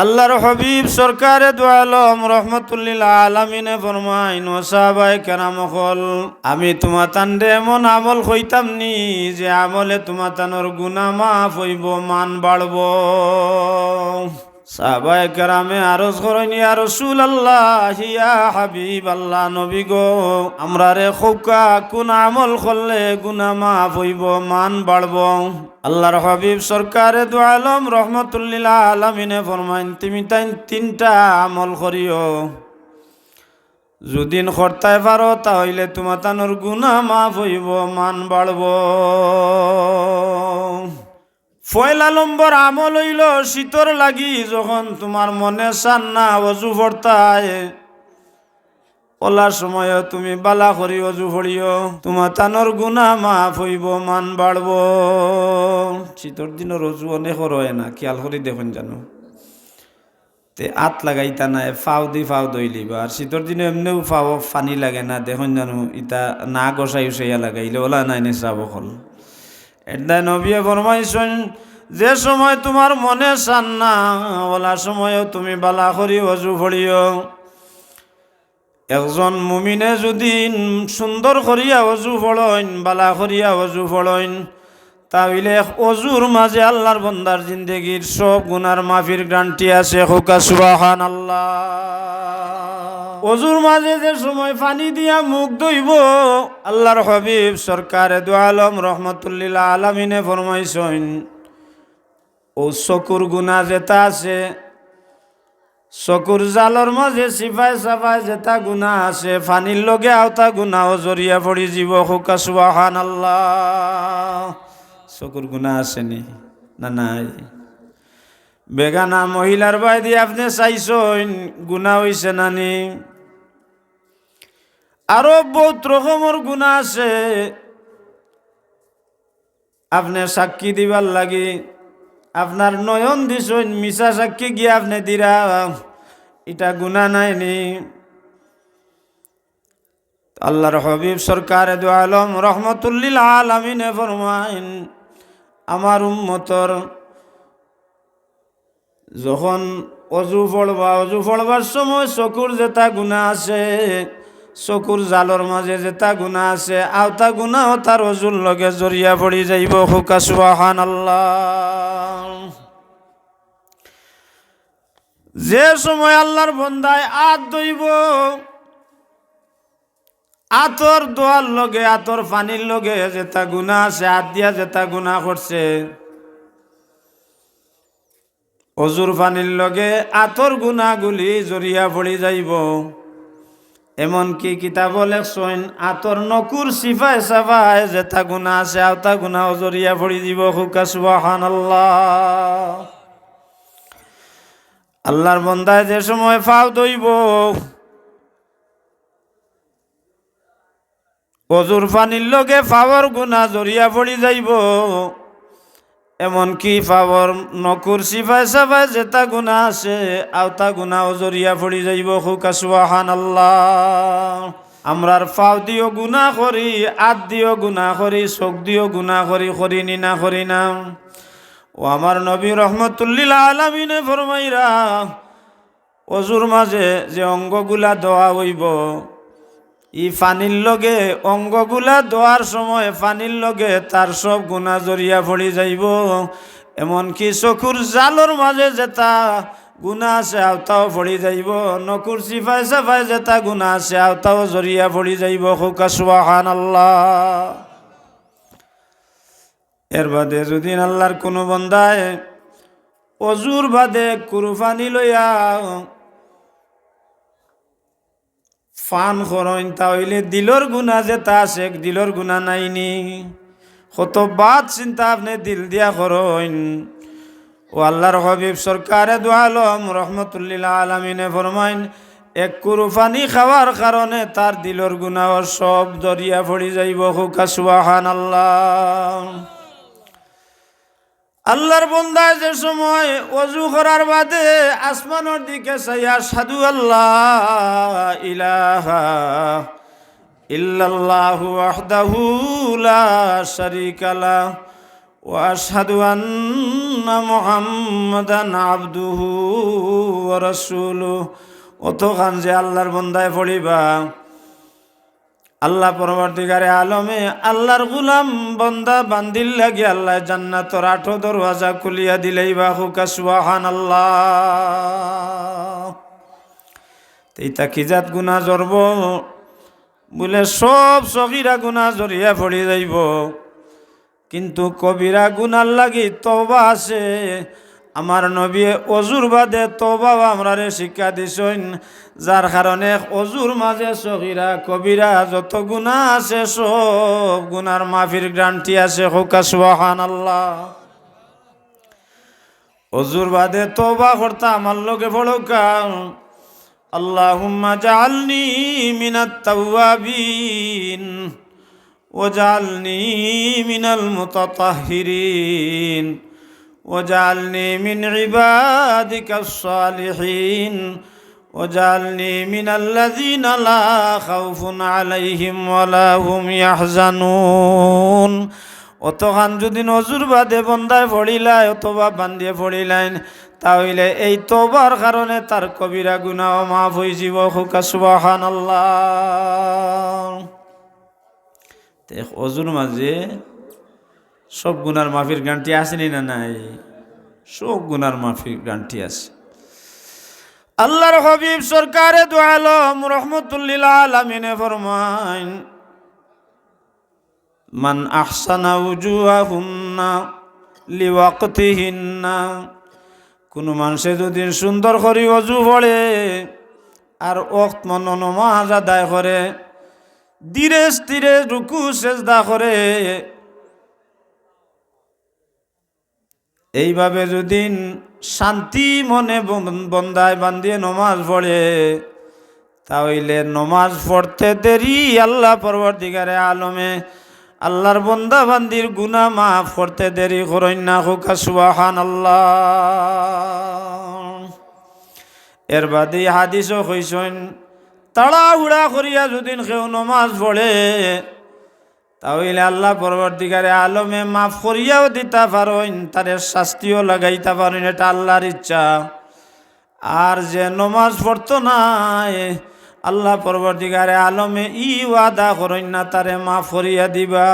আল্লাহর হাবিব সরকারে দু আলম রহমতুল্লিল আলামিনে ফরমাইন ও সাহাবায়ে কেরাম হল, আমি তোমা তান্ডে এমন আমল হইতাম নি যে আমলে তোমা তানোর গুনাহ মাফ হইব, মান বাড়ব। সাহাবায়ে কেরামে আরজ করেন, ইয়া রাসূলুল্লাহ, ইয়া হাবিবাল্লাহ, নবী গো, আমরা রে খোকা কোন আমল করলে গুনাহ মাফ হইব, মান বাড়ব? আল্লাহর হাবিব সরকারে দু আলম রহমতুল্লিল আলামিনে ফরমাইন, তুমি তাই তিনটা আমল করিও, যদিন করতে পারো তাহলে তোমার তানোর গুনাহ মাফ হইব, মান বাড়ব। পয়লা নম্বর আমল হইল, শীতর লাগি যখন তোমার মনে চান না অজু পড়তায়, ওলার সময় তুমি বালা করি অজু পড়িও, তোমার তানোর গুনাহ মাফ হইব, মান বাড়ব। শীতর দিনের অজু অনেক হয় না, খেয়াল করি দেখুন জানো, তে আত লাগাইতা নাই, ফাও দি ফাও দইলিবা। আর শীতর দিনে এমনিও ফাও পানি লাগে না, দেখুন জানো, ইতা না গসাই উসাইয়া লাগাইলে ওলা নাই নে চাব হল। এটা নবিয়ে ফরমাইছেন, যে সময় তোমার মনে চান না ওলা সময়ও তুমি বালা করি অজু পড়িও। একজন মুমিনে যদি সুন্দর করিয়া অজু পড়েন, বালা করিয়া অজু পড়েন, তাহলে অজুর মাঝে আল্লাহর বন্দার জিন্দেগির সব গুনার মাফির গ্যারান্টি আছে। হোকা সুবহানাল্লাহ। অজুর মাঝে যে সময় পানি দিয়া মুখ ধুইব, আল্লাহর হাবিব সরকারে দু আলম রহমতুল্লিল আলামিনে ফরমাইছেন, ও চকুর গুনাহ যেটা আছে, চকুর জালর মাঝে সিফাই সাফাই যেটা গুনাহ আছে, পানির লগে আওতা গুনাহ জড়িয়া পড়ি যাব। হোকা সুবহানাল্লাহ। চকুর গুনাহ আসেনি না? নাই। বেগানা মহিলার বাইদি আপনি চাইছেন গুনাহ হইছে নানি? আরো বহুত রকমের গুনাহ আছে, আপনি সাক্ষী দিবার লাগি আপনার নয়ন দিছেন, মিশা সাক্ষী গিয়া আপনি দিরা, এটা গুনাহ নাইনি? আল্লাহর হাবিব সরকারে দু আলম রহমতুল্লিল আলামিনে ফরমাইন, আমার উম্মতর যখন অজু পড়বার সময় চকুর যেটা গুনাহ আছে, চকুর জালর মাঝে যেটা গুনাহ আছে, আওতা গুনাহ তার অজুর লগে জড়িয়া পড়ি যাইব। হোকা সুবহানাল্লাহ। যে সময় আল্লাহর বন্দায় আত দইব, আতর দোয়ার লগে আতর পানির লগে যেটা গুনাহ আছে, হাত দিয়া যেটা গুনাহ করছে, অজুর পানির লগে আতর গুনাহগুলি জড়িয়া পড়ি যাইব। এমনকি কিতাব লেখছেন, আতর নকুর সিফায় সাফায় যেটা গুনাহ আছে, আওতা গুনাহ জড়িয়া পড়ি দিব। হোকা সুবহানাল্লাহ। আল্লাহর বন্দায় যে সময় ফাও দইব, অজুর পানির লগে ফাওয়ার গুনাহ জড়িয়া পড়ি যাইব। এমনকি ফাওয়ার নকুর সিফায় সাফায় যেটা গুনাহ আছে, আওতা গুনাহ জড়িয়া পড়ি যাইব। হোকা সুবহানাল্লাহ। আমরার ফাও দিও গুনাহ করি, আত দিও গুনাহ করি, চোখ দিও গুনাহ করি নি না করি না? ও আমার নবী রহমতুল্লিল আলামিনে ফরমাইরা, অজুর মাঝে যে অঙ্গগুলা দোয়া হইব, ই পানির লগে অঙ্গগুলা দোয়ার সময় পানির লগে তার সব গুনাহ জড়িয়া পড়ি যাইব। এমনকি চকুর জালর মাঝে যেটা গুনাহ আছে, আওতাও পড়ি যাইব। নকুর সিফাই সাফাই যেটা গুনাহ আছে, আওতাও জড়িয়া পড়ি যাইব। হোকা সুবহানাল্লাহ। এর বাদে যদি আল্লাহর কোনো বন্দায় অজুর বাদে কুরবানি লইয়া ফান করেন, তাহলে দিলর গুণা যেটা আছে, দিলর গুণা নাইনি? কত বাদ চিন্তা আপনি দিল দিয়া করেন। ও আল্লাহর হাবিব সরকারে দু আলম রহমতুল্লিল আলামিনে ফরমাইন, এক কুরবানি খাওয়ার কারণে তার দিলর গুণা সব দরিয়া পড়ি যাইব। হোকা সুবহানাল্লাহ। আল্লাহর বন্দায় যে সময় ওযু করার বাদে আসমানের দিকে চাইয়া আশহাদু আল্লাহ ইলাহা ইল্লাল্লাহু ওয়াহদাহু লা শারীকা লাহু وأشهد أن محمدا عبده ورسوله অতখান যে আল্লাহর বন্দায় পড়িবা আল্লাহ পরবর্তীকারে আলমে আল্লাহর গুলাম বন্দা বান্দিল লাগি আল্লাহ জান্নাতর 8 দরওয়াজা খুলিয়া দিলেই বা হুকা সুবহানাল্লাহ। এইটা কি জাত গুনাহ জরব বলে সব সগীরা গুনাহ জরিয়া পড়ি যাইব, কিন্তু কবিরা গুনার লাগি তওবা আছে। আমার নবী অজুর বাদে তওবা আমরারে শিক্ষা দিছেন, যার কারণে অজুর মাঝে সগীরা কবিরা যত গুনাহ আছে সব গুনার মাফির গ্যারান্টি আছে। হুকা সুবহানাল্লাহ। অজুর বাদে তওবা করতে আমার লগে পড়োকা আল্লাহুম্মা জাআলনি মিনাত তাওয়াবিন ওয়াজআলনি মিনাল মুতাতাহহিরিন ওয়াজআলনি মিন ইবাদিকাস সালিহিন ওয়াজআলনি মিনাল্লাযীনা লা খাউফুন আলাইহিম ওয়ালা হুম ইয়াহজানুন। অতখান যদি নজর বাদে বন্দায় পড়িলাই অথবা বান্দিয়ে পড়িলাইন, তাহলে এই তওবার কারণে তার কবিরা গুনাহ মাফ হয়ে যাব। হুকা সুবহানাল্লাহ। অজুর মাঝে সব গুনার মাফির গ্যারান্টি আছে না নাই? সব গুনার মাফির গ্যারান্টি আছে। আল্লাহর হাবিব সরকারে দু আলম রাহমাতুল লিল আলামিনে ফরমায় মান আহসানা উজুহাহুন্না লিওয়াক্তিহিন্না, কোন মানুষে যদি সুন্দর করে অজু পড়ে আর ওয়াক্ত মন নামাজ আদায় করে, ধীরে স্থিরে রুকু সেজদা করে, এইভাবে যদি শান্তি মনে বন্দায় বান্দিয়ে নমাজ পড়ে, তাহলে নমাজ পড়তে দেরি আল্লাহ পরবর্তীকারে আলমে আল্লাহর বন্দা বান্দির গুনাহ মাফ করতে দেরি করেন না। হুকা সুবহানাল্লাহ। এর বাদে হাদিসও কইছেন তাড়াহুড়া করিয়া যদি কেউ নমাজ পড়ে, তাহলে আল্লাহ পরবর্তীকারে আলমে মাফ করিয়াও দিতে পারেন, তারে শাস্তিও লাগাইতে পারেন, এটা আল্লাহর ইচ্ছা। আর যে নমাজ পড়তো নাই আল্লাহ পরবর্তীকারে আলমে ই ওয়াদা করেন না তারে মাফ করিয়া দিবা।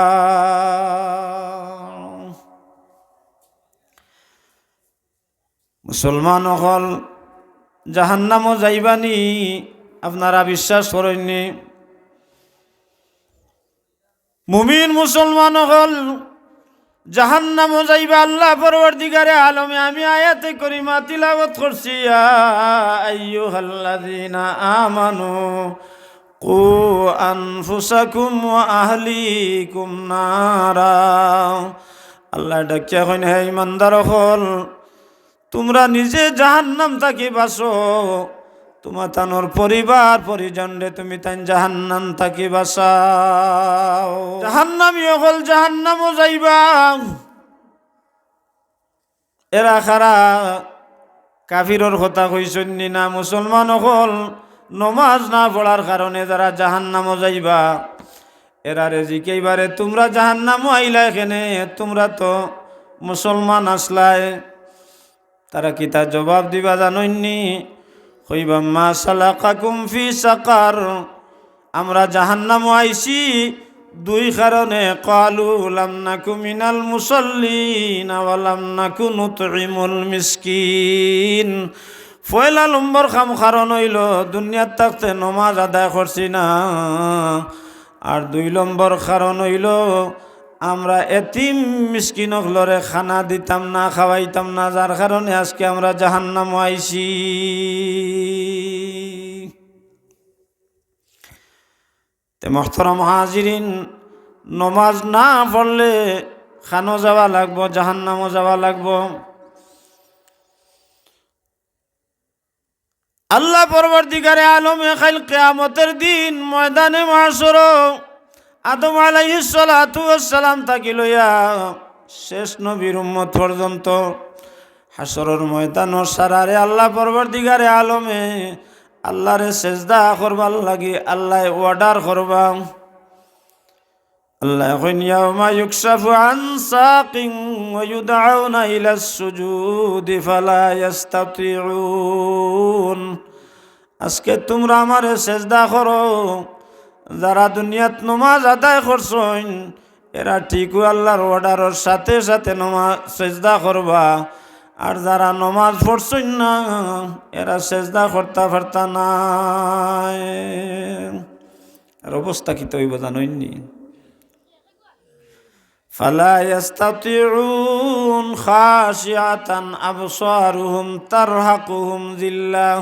মুসলমান হল জাহান্নামও যাইবানি আপনারা বিশ্বাস করেননি? মুমিন মুসলমান হল জাহান্নামও যাইবা আল্লাহ পরবর্তীকারে আলমে আমি আয়াতে করিমা তিলাওয়াত করছি ইয়া আইয়ুহাল্লাযীনা আমানু কু আনফুসাকুম ওয়া আহলিকুম নারা। আল্লাহ ডাকিয়া কইন হে ইমানদার হল তোমরা নিজে জাহান্নাম থাকি বাঁচো, তোমার তানোর পরিবার পরিজনরে তুমি তাই জাহান্নাম থাকি বাঁচাও। জাহান্নামী হল জাহান্নামও যাইবা। এরা খারা কাফিরর কথা কইছেন না? মুসলমান হল নমাজ না পড়ার কারণে যারা জাহান্নামও যাইবা, এরারে জিকেইবারে তোমরা জাহান্নামও আইলা এখানে, তোমরা তো মুসলমান আসলাই। তারা কি তার জবাব দিবা জানইনি? কইবা মা সালাকাকুম ফি সাকার, আমরা জাহান্নামও আইছি দুই কারণে। ক্বালু লাম নাকু মিনাল মুসাল্লিন ওয়া লাম নাকু নুতঈমুল মিসকিন। পয়লা নম্বর কারণ হইল দুনিয়ার থাকতে নমাজ আদায় করছি না, আর 2 নম্বর কারণ হইল আমরা এতিম মিসকিনক লরে খানা দিতাম না, খাওয়াইতাম না, যার কারণে আজকে আমরা জাহান্নামে আইছি। তে মুহতারাম হাজিরিন, নমাজ না পড়লে খানো যাওয়া লাগবো, জাহান্নামও যাওয়া লাগবো। আল্লাহ পরবর্তীকারে আলমে খাইল কিয়ামতের দিন ময়দানে মাহশর আদম আলাইহিস সালাতু ওয়াস সালাম থাকি লইয়া শেষ নবীর উম্মত পর্যন্ত হাসরের ময়দানও সারারে আল্লাহ পরবর্তীকারে আলমে আল্লাহরে সেজদা করবার লাগি আল্লাহ অর্ডার করবা। আল্লাহ কইন ইয়াউমা ইউকশাফু আন সাকিন ওয়া ইউদআউনা ইলাস সুজুদি ফালা ইস্তাতিউন। আজকে তোমরা আমারে সেজদা করো। যারা দুনিয়াত নমাজ আদায় করছইন এরা ঠিকই আল্লাহর অর্ডারের সাথে সাথে নমাজ সেজদা করবা, আর যারা নমাজ পড়ছইন না এরা সেজদা করতে পারতা না। আর অবস্থা কি তৈব জানইনি? ফালা ইস্তাতিউন খাশিআতান আবসারুহুম তারহাকুহুম যিল্লাহ।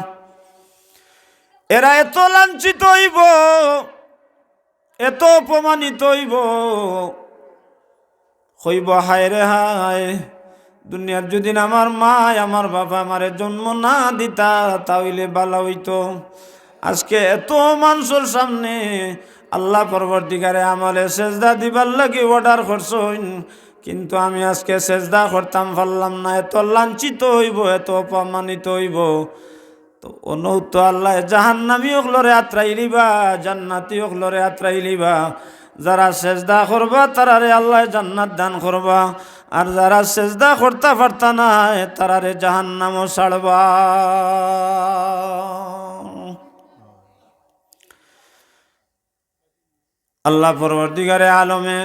এরা এত লাঞ্ছিত হইব, এত অপমানিত হইব, হইব হায় রে হায়, দুনিয়ার যদি আমার মা আমার বাবা আমারে জন্ম না দিতা তাহলে ভালো হইতো। আজকে এত মানুষের সামনে আল্লাহ পরবর্তীকারে আমারে সেজদা দিবার লাগি অর্ডার করছইন, কিন্তু আমি আজকে সেজদা করতাম পারলাম না। এত লাঞ্ছিত হইব, এত অপমানিত হইব। তো অনুত আল্লাহ জাহান্নামী ওগুলোরে আত্রাই লিবা, জান্নাতি ওগুলোরে আত্রাই লিবা। যারা সেজদা করবা তারারে আল্লাহ জান্নাত দান করবা, আর যারা সেজদা করতে পারতা না তারারে জাহান্নামও ছাড়বা। আল্লাহ পরবর্তীকারে আলমে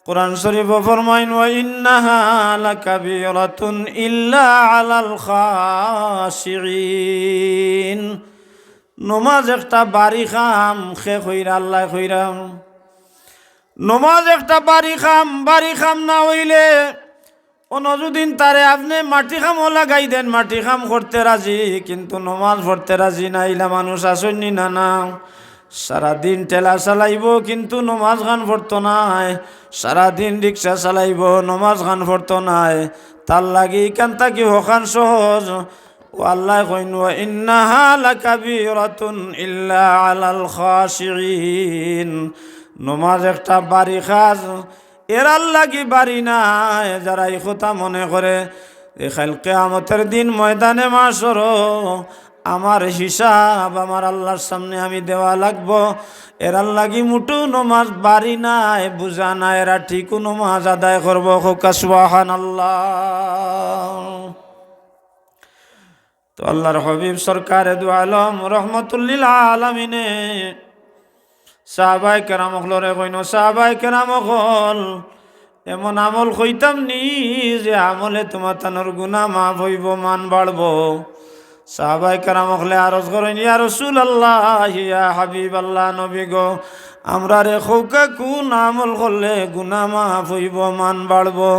কুরআন শরীফ ফরমাইন ওয়া ইন্নাহা লাকাবীরাতুন ইল্লা আলাল খাশিঈন। নমাজ একটা বাড়ি খাম খে কইরা আল্লাহ কইরাম, নমাজ একটা বাড়ি খাম না হইলে অন্যদিন তারে আপনি মাটি খামও লাগাই দেন, মাটি খাম করতে রাজি, কিন্তু নমাজ পড়তে রাজি না। ইলা মানুষ আসেননি না না? সারাদিন ঠেলা চালাইব কিন্তু নমাজ গান পড়তো নাই, সারাদিন রিক্সা চালাইব নমাজ গান পড়তো নাই। তার লাগি কান্তা কি হখান সহজ। ও আল্লাহ কইন ওয়া ইন্নাহা লাকাবীরাতুন ইল্লা আলাল খাশিঈন। নমাজ একটা বাড়ি খাস, এরার লাগি বাড়ি নাই। যারা এই কথা মনে করে কাল কিয়ামতের দিন ময়দানে মাশর আমার হিসাব আমার আল্লাহর সামনে আমি দেওয়া লাগবো, এরার লাগি মুটু নমাজ বাড়ি নাই, বুঝা না এরা ঠিকও নমাজ আদায় করবো। হোকা সুবহানাল্লাহ। তো আল্লাহর হাবিব সরকারে দু আলম রহমতুল্লিল আলামিনে সাহাবায়ে কেরাম হলরে কইন, সাহাবায়ে কেরাম হল এমন আমল কইতাম নি যে আমলে তোমার তানোর গুনাহ মাফ হইব, মান বাড়বো। সাহাবায়ে কেরাম হলে আরজ করেন, ইয়া রাসূলুল্লাহ ইয়া হাবিবাল্লাহ, নবী গো আমরা রে খৌকা কোন আমল করলে গুনাহ মাফ হইব, মান বাড়বো?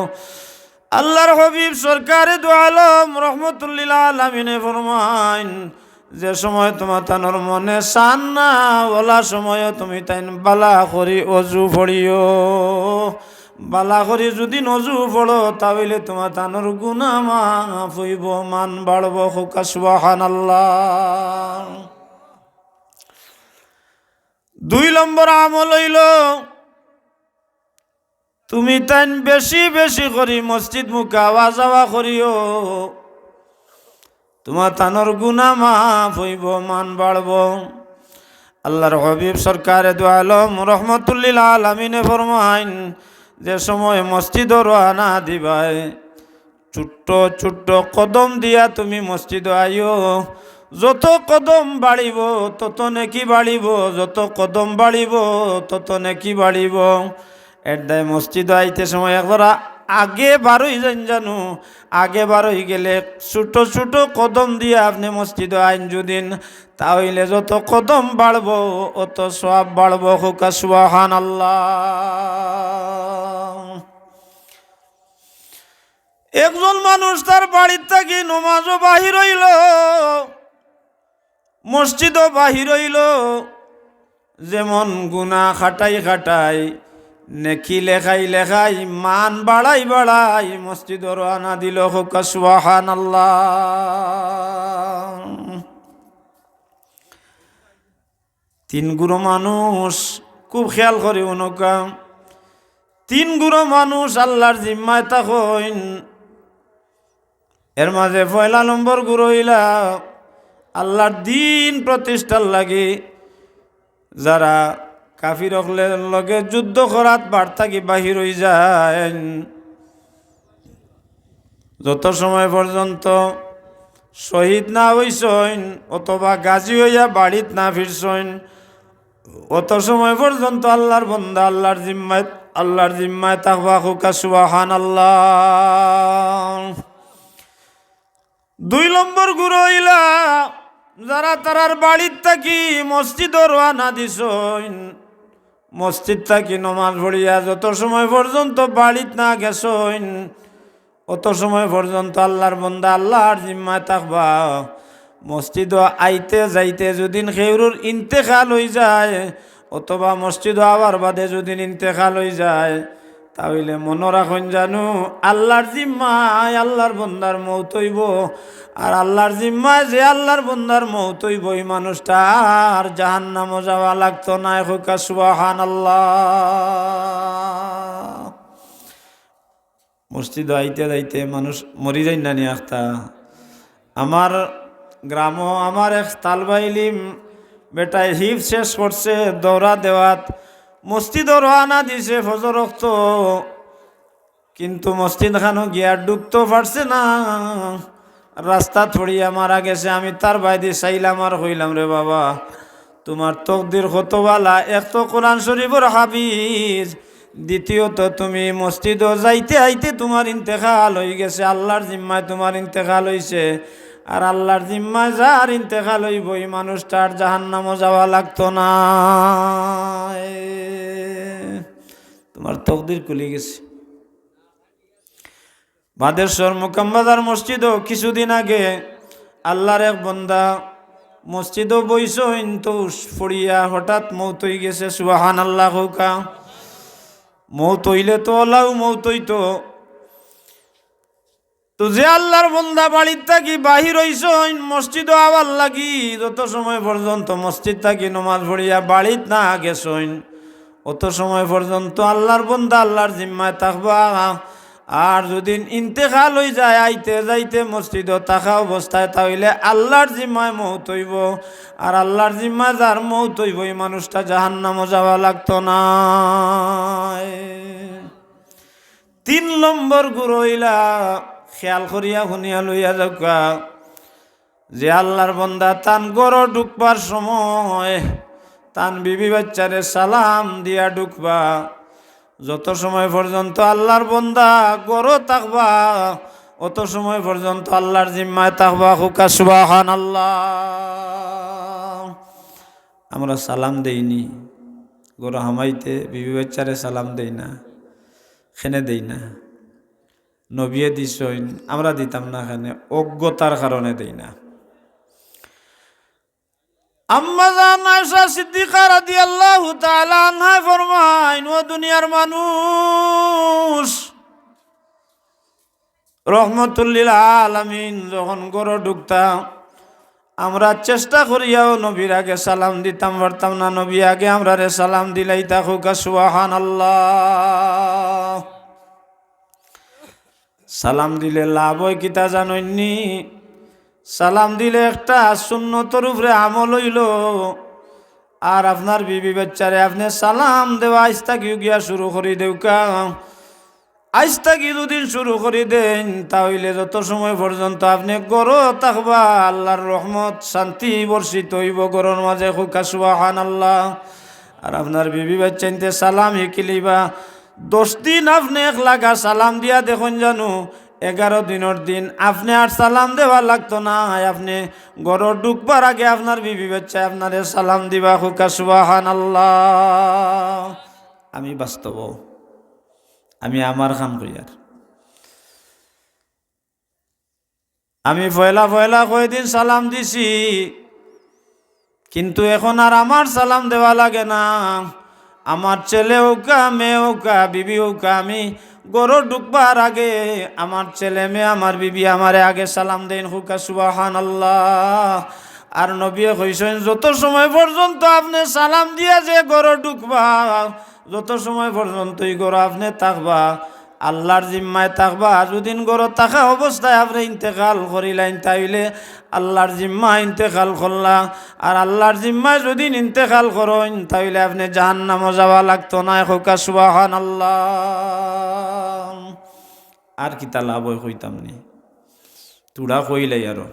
আল্লাহর হাবিব সরকারে দু আলম রহমতুল্লিল আলামিনে ফরমাইন, যে সময় তোমার তানোর মনে শান না ওলা সময় তুমি তাই বালা করি অজু পড়িও। বালা করি যদি নজু পড়ো তাহলে তোমার তানোর গুনাহ মাফ হইব, মান বাড়ব। হোকা সুবহানাল্লাহ। 2 নম্বর আমল হইল তুমি তাই বেশি বেশি করি মসজিদ মুখে আওয়া যাওয়া করিও, তোমার তানোর গুনাহ মাফ হইব, মান বাড়ব। আল্লাহর হাবিব সরকারে দু আলম রহমতুল্লিল আলামিনে ফরমাইন, যে সময় মসজিদ রওনা দিবাই ছোট্ট ছোট্ট কদম দিয়া তুমি মসজিদ আইও। যত কদম বাড়িব তত নেকি বাড়িব, যত কদম বাড়িব তত নেকি বাড়িব। এর দায় মসজিদ আইতে সময় একবার আগে বারোই যান জানো, আগে বারোই গেলে ছোট ছোট কদম দিয়ে আপনি মসজিদ আইন যদিন, তাহলে যত কদম বাড়বো অত সওয়াব বাড়বো। হোকা সুবহানাল্লাহ। একজন মানুষ তার বাড়ির থাকি নমাজও বাহির হইল, মসজিদও বাহির হইল, যেমন গুনাহ খাটাই খাটাই নেকি লেখাই লেখাই মান বাড়াই বাড়াই মসজিদ রওনা দিল। হোকা সুবহানাল্লাহ। 3 গুরু মানুষ খুব খেয়াল করি উনকা, 3 গুরু মানুষ আল্লাহর জিম্মায় থাকেন। এর মাঝে 1 নম্বর গুরু হইলা আল্লাহর দিন প্রতিষ্ঠার লাগে যারা কাফির হকলের লগে যুদ্ধ করাত বার্তা কি বাহির হয়ে যায়, যত সময় পর্যন্ত শহীদ না হইসইন অথবা গাজী হইয়া বাড়িত না ফিরসইন, অত সময় পর্যন্ত আল্লাহর বন্দা আল্লাহর জিম্মায় তাকবা। খুকা সুবহানাল্লাহ। 2 নম্বর গুরু হইলা যারা তারার বাড়ির থাকি মসজিদ রওনা দিছইন, মসজিদ থাকি নমাজ পড়িয়া যত সময় পর্যন্ত বাড়িত না গেছইন অত সময় পর্যন্ত আল্লাহর বন্দা আল্লাহর জিম্মায় থাকবা। মসজিদ আইতে যাইতে যদিন খেউরুর ইন্তেকাল হয়ে যায় অথবা মসজিদ আবার বাদে যদিন ইন্তেকাল হয়ে যায়, তাহলে মনে রাখুন জানু আল্লাহর জিম্মায় আল্লাহর বন্দার মৌত হইব। আর আল্লাহর জিম্মায় যে আল্লাহর বন্দার মৌত হইব এই মানুষটা আর জাহান্নামে যাওয়া লাগতো না। খুকা সুবহানাল্লাহ। মসজিদ আইতে যাইতে মানুষ মরি যায় না নিয়ে আখতা। আমার গ্রাম আমার এক তালবা ইলিম বেটায় হিফ শেষ করছে, দৌড়া দেওয়াত মসজিদ রওনা দিছে ফজর রক্ত, কিন্তু মসজিদ খানো গিয়া ঢুকতে পারছে না, রাস্তা থড়িয়া মারা গেছে। আমি তার বাইরে চাইলাম আর কইলাম, রে বাবা তোমার তকদির কত বালা, এক তো কোরআন শরীফের হাফিজ, দ্বিতীয়ত তুমি মসজিদ যাইতে আইতে তোমার ইন্তেকাল হয়ে গেছে, আল্লাহর জিম্মায় তোমার ইন্তেকাল হইছে। আর আল্লাহর জিম্মায় যার ইন্তেকাল হইব এই মানুষটার জাহান্নামে যাওয়া লাগতো না। তোমার তকদির খুলে গেছে। বাদেশ্বর মুকামবাজার মসজিদও কিছুদিন আগে আল্লাহর এক বন্দা মসজিদও বইসইন তো ফড়িয়া হঠাৎ মৌত হয়ে গেছে। সুবহানাল্লাহ। হুকা মৌত হইলে তো আল্লাহ মৌত হইতো। তো যে আল্লাহর বন্দা বাড়ির থাকি বাহির হইসইন মসজিদও আবার লাগি, যত সময় পর্যন্ত মসজিদ থাকি নমাজ পড়িয়া বাড়িত না গেছইন অত সময় পর্যন্ত আল্লাহর বন্দা আল্লাহর জিম্মায় থাকবা। আর যদি ইন্তেকাল হয়ে যায় আইতে যাইতে মসজিদও থাকা অবস্থায়, তাহলে আল্লাহর জিম্মায় মৌত হইব। আর আল্লাহর জিম্মায় যার মৌত হইব এই মানুষটা জাহান্নামে যাওয়া লাগতো না। 3 নম্বর গুরু হইলা খেয়াল করিয়া শুনিয়া লইয়া যাওয়া, যে আল্লাহর বন্দা তান গড় ঢুকবার সময় তান বিবি বাচ্চারে সালাম দিয়া ঢুকবা। যত সময় পর্যন্ত আল্লাহর বন্দা গড় থাকবা অত সময় পর্যন্ত আল্লাহর জিম্মায় থাকবা। হুকা সুবহানাল্লাহ। আমরা সালাম দেইনি গড় হামাইতে, বিবি বাচ্চারে সালাম দেই না, খেনে দেই না। নবিয়ে দিছইন, আমরা দিতাম না, এখানে অজ্ঞতার কারণে দেই না। আম্মা জান আয়েশা সিদ্দিকা রাদিয়াল্লাহু তাআলা আনহা ফরমায়, ও দুনিয়ার মানুষ, রহমতুল লিল আলামিন যখন ঘরে ঢুকতাম আমরা চেষ্টা করিয়াও নবীর আগে সালাম দিতাম পারতাম না। নবী আগে আমরা রে সালাম দিলাই তাকুকা। সুবহানাল্লাহ। সালাম দিলে লাভ হয় কিতা জানইনি? সালাম দিলে একটা সুন্নতর উপরে আমল হইল। আর আপনার বিবি বাচ্চারে আপনি সালাম দেওয়া আইস্তা কি গিয়া শুরু করি দেউকা। আইস্তা কি দুদিন শুরু করি দেন, তাহলে যত সময় পর্যন্ত আপনি গড় থাকবা আল্লাহর রহমত শান্তি বর্ষিত হইব গড়ের মাঝে। হুকা সুবহানাল্লাহ। আর আপনার বিবি বাচ্চাইতে সালাম শিকিলিবা 10 দিন আপনি এক লাগা সালাম দিয়া দেখুন জানো 11 দিনের দিন আপনি আর সালাম দেওয়া লাগতো না। আপনি গড় ঢুকবার আগে আপনার বিবি বাচ্চা আপনারে সালাম দিবা। হুকা সুবহানাল্লাহ। আমি বাস্তব, আমি আমার খান কইয়ার, আমি পয়লা কয়দিন সালাম দিছি, কিন্তু এখন আর আমার সালাম দেওয়া লাগে না। আমার ছেলে হোকা মেয়ে হোকা বিবি হোকা, আমি গড় ঢুকবার আগে আমার ছেলে মেয়ে আমার বিবি আমারে আগে সালাম দেন। হুকা সুবহানাল্লাহ। আর নবী কইছেন যত সময় পর্যন্ত আপনি সালাম দিয়া যে গড় ঢুকবা, যত সময় পর্যন্ত এই গড় আপনি থাকবা, আল্লাহর জিম্মায় থাকবা। যদিন ঘরত থাকা অবস্থায় আপনি ইন্তেকাল করিলেন তাইলে আল্লাহর জিম্মায় ইন্তেকাল করলা। আর আল্লাহর জিম্মায় যদি ইন্তেকাল করেন তাইলে আপনি জাহান্নামে যাওয়া লাগতো না। হোকা সুবহানাল্লাহ। আর কি তা লাভ হয় কইতাম নি, তুড়া কইলাই আরো।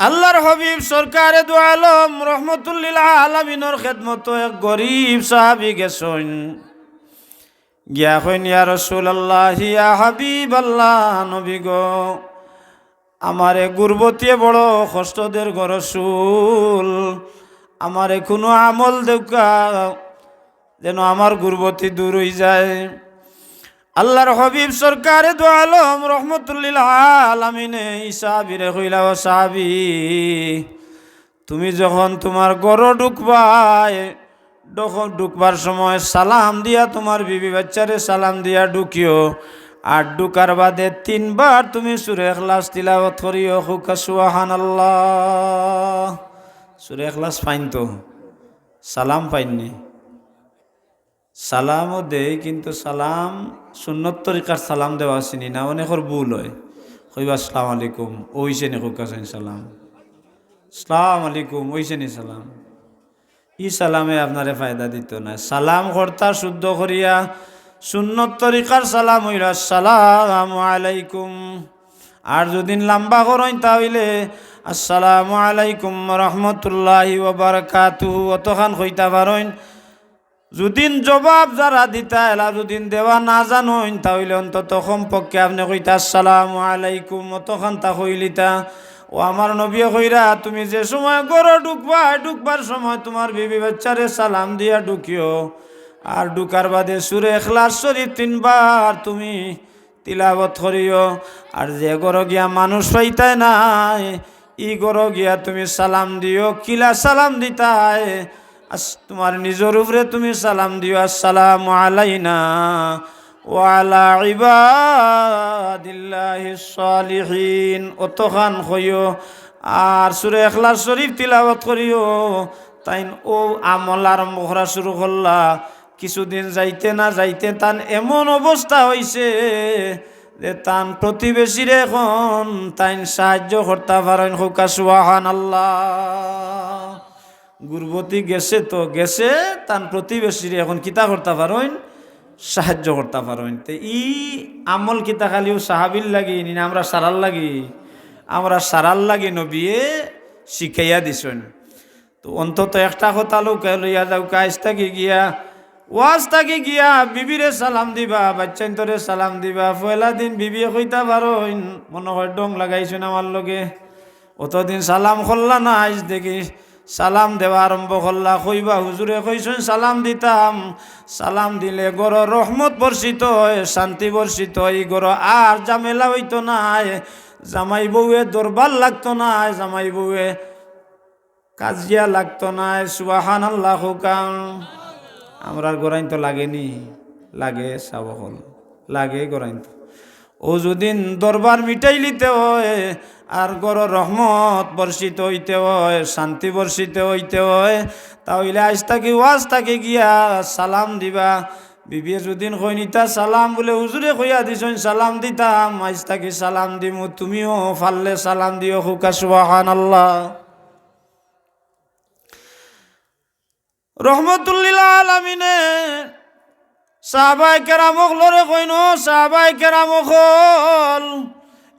আল্লাহর হাবিব সরকারে দু আলম রহমতুল্লিল আলামিনের খেদমত এক গরিব সাহাবী গেছেন, গিয়া কইন ইয়া রাসূলুল্লাহ ইয়া হাবিবাল্লাহ, নবী গো আমারে গুরবতিয়ে বড় কষ্টদের গো রাসূল, আমারে কোনো আমল দেউকা যেন আমার গুরবতি দূর হয়ে যায়। আল্লাহর হাবিব সরকারে দু আলম রহমতুল্লিল আলামিনে সাহাবীরে কইলা, ও সাহাবী তুমি যখন তোমার ঘর ঢুকবার সময় সালাম দিয়া তোমার বিবি বাচ্চারে সালাম দিয়া ঢুকিও। আর ঢুকার বাদে 3 বার তুমি সূরা ইখলাস তিলাওয়াত করিও। হুকা সুবহানাল্লাহ। সূরা ইখলাস পাইন তো, সালাম পাইননি। সালামও দেয় কিন্তু সালাম সুন্নত তরিকার সালাম দেওয়া আসেনি না, অনেকের ভুল হয়। কইবা আসসালামু আলাইকুম, ওইছে নি হুকা সালাম, আসসালামু আলাইকুম ওইছে নি সালাম। ই সালামে আপনারে ফায়দা দিত না। সালাম কর্তা শুদ্ধ করিয়া সুন্নত তরিকার সালাম হইল আসসালামু আলাইকুম। আর যদি লম্বা করেন তাহলে আসসালামু আলাইকুম রহমতুল্লাহি ওয়া বারাকাতুহু অতখান কইতা পারেন। যদিন জবাব যারা দিতা এলা যদিন দেওয়া না জানেন তাহলে অন্তত কমপক্ষে আপনি কইতা আসসালামু আলাইকুম অতখান তা কইলিতা। ও আমার নবী কইরা তুমি যে সময় ঘর ঢুকবার সময় তোমার বিবি বাচ্চারে সালাম দিয়া ঢুকিও। আর ঢুকার বাদে সূরা ইখলাস শরীফ 3 বার তুমি তিলাওয়াত করিও। আর যে ঘর গিয়া মানুষ পাইতাই নাই ই ঘর গিয়া তুমি সালাম দিও। কিলা সালাম দিতাই? তোমার নিজের উপরে তুমি সালাম দিও, আসসালামু আলাইনা ওয়া আলা ইবাদিল্লাহিস সালিহিন অতখান কইও। আর সূরা ইখলাস শরীফ তিলাওয়াত করিও। তাইন ও আমল আরম্ভ করা শুরু করলা। কিছুদিন যাইতে না যাইতে তান এমন অবস্থা হইছে যে তান প্রতিবেশীর এখন তাইন সাহায্য করতে পারেন। হুকা সুবহানাল্লাহ। গুরবতী গেছে তো গেছে, তান প্রতিবেশীর এখন কিতা করতে পারেন, সাহায্য করতে পারেন। তো ই আমল কিতা খালিও সাহাবির লাগি না, আমরা সারার লাগি, আমরা সারার লাগি নবিয়ে শিখাইয়া দিছেন। তো অন্তত একটা কথা লোক লইয়া যাও, কাজ থাকি গিয়া ওয়াজ থাকি গিয়া বিবিরে সালাম দিবা, বাচ্চান্তরে সালাম দিবা। পয়লা দিন বিবিয়ে কইতা পারেন মনে হয় ডং লাগাইছেন আমার লগে, অতদিন সালাম করলা না, আজ দেখি সালাম দেওয়া আরম্ভ করলা। কইবা হুজুরে কইছেন সালাম দিতাম, সালাম দিলে গড় রহমত বর্ষিত হয়, শান্তি বর্ষিত হয়, গড় আর ঝামেলা হইতো না, জামাই বউয়ে দরবার লাগতো না, জামাই বউয়ে কাজিয়া লাগতো না। সুবহানাল্লাহ। হুকাম আমরার গোরাইন তো লাগেনি, লাগে সাবহল লাগে গোরাইন তো। ও যদিন দরবার মিটাই লিতে হয় আর গড় রহমত বর্ষিত হইতে হয়, শান্তি বর্ষিত হইতে হয়, তাহলে আজ তাকে ওয়াজ তাকে গিয়া সালাম দিবা। বিবিয়ে যদিন কইনিতা সালাম বলে হুজুরে কইয়া দিছেন সালাম দিতাম, আজ তাকে সালাম দিমু, তুমিও ফাললে সালাম দিও। হুকা সুবহানাল্লাহ। রহমতুল্লিল আলামিনে সাহাবায়ে কেরামক লরে কইন, সাহাবায়ে কেরামক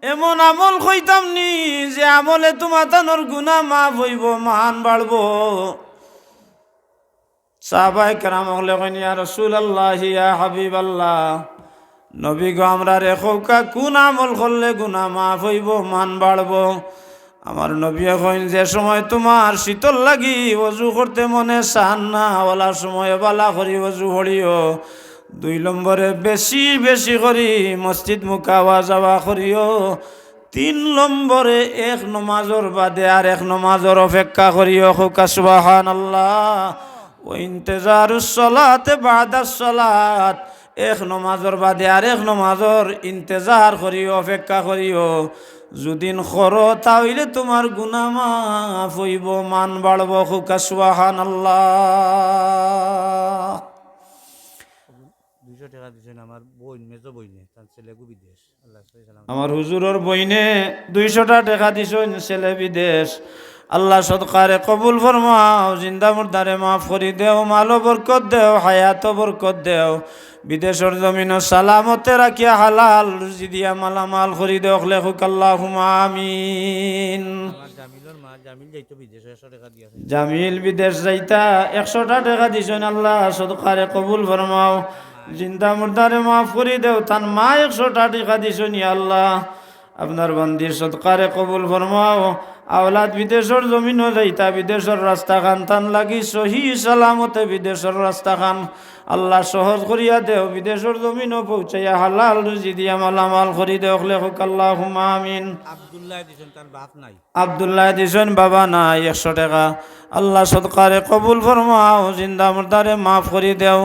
এমন আমল কইতাম নি যে আমলে তোমার তানোর গুনাহ মাফ হইব, মান বাড়বো। সাহাবায়ে কেরামক কইন ইয়া রাসূলুল্লাহ ইয়া হাবিবাল্লাহ, নবী গো আমরা রেখৌকা কোন আমল করলে গুনাহ মাফ হইব, মান বাড়বো? আমার নবী কইন যে সময় তোমার শীতল লাগি ওযু করতে মনে চান না, ওলা সময় বালা করি ওযু করিও। 2 নম্বরে বেশি বেশি করি মসজিদ মুকাওয়া যাওয়া করিও। 3 নম্বরে এক নমাজর বাদে আর এক নমাজর অপেক্ষা করিও। হুকা সুবহানাল্লাহ। ও ইন্তেজারুস সালাতে বাদাস সালাত, এক নমাজর বাদে আর এক নমাজর ইন্তেজার করিও, অপেক্ষা করিও। যদিন করো তাহলে তোমার গুনাহ মাফ হইব, মান বাড়ব। হুকা সুবহানাল্লাহ। টাকা দিয়েছেন আমার বইন মেজো বইনে তার ছেলে বিদেশ আল্লাহ সালাম। আমার হুজুরের বইনে 200টা টাকা দিছেন ছেলে বিদেশ। আল্লাহ সদকারে কবুল ফরমাও, জিন্দা মুর্দারে মাফ করি দেও, মালো বরকত দেও, হায়াত বরকত দেও, বিদেশের জমিন সালামতে রাখিয়া হালাল রুজি দিয়া মালামাল করি দেও, লেখুক আল্লাহুম্মা আমিন। আমার জামিলর মা জামিল যাইতো বিদেশে 100 টাকা দিয়েছে। জামিল বিদেশ যাইতা 100টা টাকা দিছেন, আল্লাহ সদকারে কবুল ফরমাও, জিন্দা মুর্দারে মাফ করি দেও, তার মা 100টা টাকা দিছেন আল্লাহ আপনার বান্দির সদকারে কবুল ফরমাও। আওলাদ বিদেশের জমিনও যাইতা, বিদেশের রাস্তা খান তান লাগি সহি সালামতে বিদেশের রাস্তা খান আল্লাহ সহজ করিয়া দেও, বিদেশের জমিনও পৌঁছাইয়া হালাল রুজি দিয়া মালামাল করি দেও, লেখুক আল্লাহুম্মা আমিন। আব্দুল্লাহ দিছেন তার বাপ নাই। আব্দুল্লাহ দিছেন বাবা নাই 100 টাকা, আল্লাহ সদকারে কবুল ফরমাও, জিন্দা মুর্দারে মাফ করি দেও,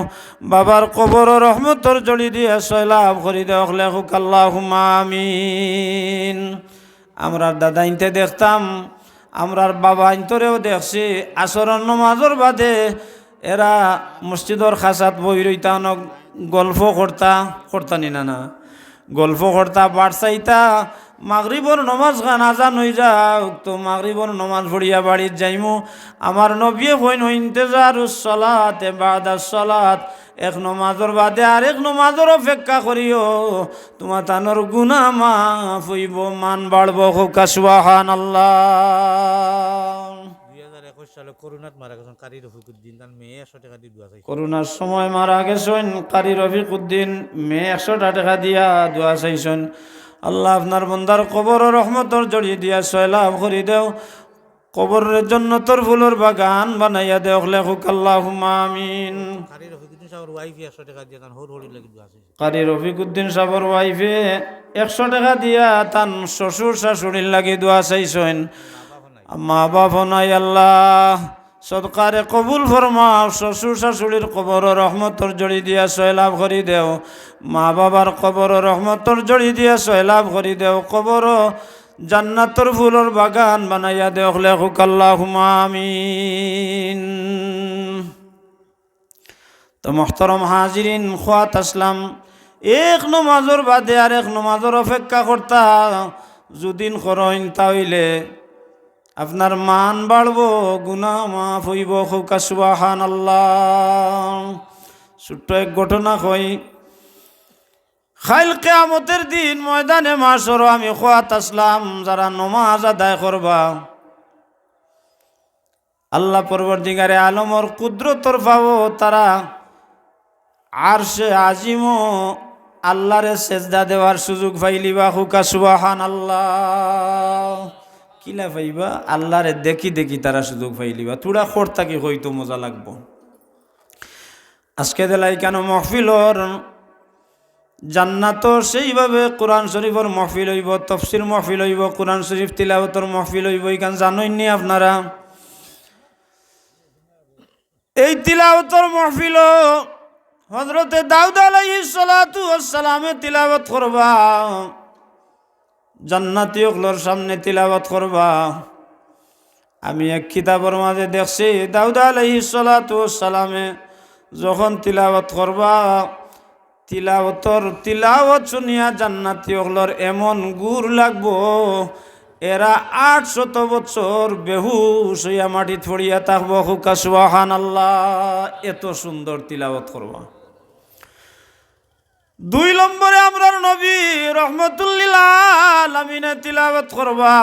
বাবার কবর রহমতর জড়ি দিয়ে সয়লাভ করি দেও, লেখুক আল্লাহুম্মা আমিন। আমরার দাদা ইনতে দেখতাম, আমরার বাবা ইন্তরেও দেখছি, আসরের নমাজর বাদে এরা মসজিদর খাসাত বই রইতা, গল্প করতা না গল্প করতা, বাড়সাইতা, মাগরিবর নমাজ খান আজান হয়ে যাও তো মাগরিবর নমাজ পড়িয়া বাড়ির যাইমু। আমার নবিয়ে হইন ইন্তেজারুস সালাতে বাদাস সালাত, এক নমাজর বাদে আরেক নমাজর অপেক্ষা করিও, তোমার তানোর গুনাহ মাফ হইব, মান বাড়ব, হোকা সুবহানাল্লাহ। 2021 সালে করোনাত মারা গেছেন কারি রফিকুদ্দিন, তার মেয়ে 100 টাকা দিয়ে দোয়া চাইছে। করোনার সময় মারা গেছেন কারি রফিকুদ্দিন, মেয়ে 100টা টাকা দিয়া দোয়া চাইছেন। আল্লাহ আপনার বন্দার কবর রহমতর জড়িয়ে দিয়া সয়লাভ করি দেও, কবরের জন্য তোর ফুলের বাগান বানাইয়া দেও, লেখুক আল্লাহুম্মা আমিন। কারি রফিকুদ্দিন সাহেবের ওয়াইফে 100 টাকা দিয়ে তার হরি লাগি দোয়া চাইছে। কারি রফিকুদ্দিন সাহেবের ওয়াইফে 100 টাকা দিয়া তান শ্বশুর শাশুড়ির লাগি দোয়া চাইছেন। মা বাপ নাই, আল্লাহ সদকারে কবুল ফরমাও, শ্বশুর শাশুড়ির কবর রহমতর জড়ি দিয়া সয়লাভ করি দেও, মা বাবার কবর রহমতর জড়ি দিয়া সয়লাভ করি দেও, কবর জান্নাতর ফুলের বাগান বানাইয়া দেও, লেখুক আল্লাহুম্মা আমিন। তো মোহতরম হাজিরিন, খোয়াত আসলাম, এক নমাজর বাদে আর এক নমাজর অপেক্ষা করতা যদিন করইন তাইলে আপনার মান বাড়ব, গুনাহ মাফ হইব, হোকা সুবহানাল্লাহ। ছোট্ট এক ঘটনা কই, খাইল কিয়ামতের দিন ময়দানে মাশর আমি খোয়াত আসলাম, যারা নমাজ আদায় করবা আল্লাহ পরবর্তীকারে আলমর কুদরতর পাবো, তারা আরশে আজিমও আল্লাহরে সেজদা দেওয়ার সুযোগ পাইলিবা, হোকা সুবহানাল্লাহ। কিলা পাইবা, আল্লাহরে দেখি দেখি তারা সুযোগ পাইলিবা, তুড়া খোরতাকি হইতো মজা লাগবো। আজকে দেলাই কেন মহফিলর জান্নাত সেইভাবে কোরআন শরীফর মহফিল হইব, তফসির মহফিল হইব, কোরআন শরীফ তিলাওয়াতর মহফিল হইব, এখান জানোইনি আপনারা। এই তিলাওয়াতর মহফিল হযরতে দাউদ আলাইহিস সালাতু ওয়াস সালামে তিলাওয়াত করবা, জান্নাতি ওগুলোর সামনে তিলাওয়াত করবা। আমি এক কিতাবের মাঝে দেখছি দাউদ আলাইহিস সালাতু ওয়াস সালামে যখন তিলাওয়াত করবা, তিলাওয়াত শুনিয়া জান্নাতি ওগুলোর এমন গুড় লাগবো, এরা 800 বছর বেহুশ হইয়া মাটিত পড়িয়া থাকবো, হুকা সুবহানাল্লাহ। এত সুন্দর তিলাওয়াত করবা। 2 নম্বরে আমরার নবী রহমতুল্লিল আলামিনে তিলাওয়াত করবা।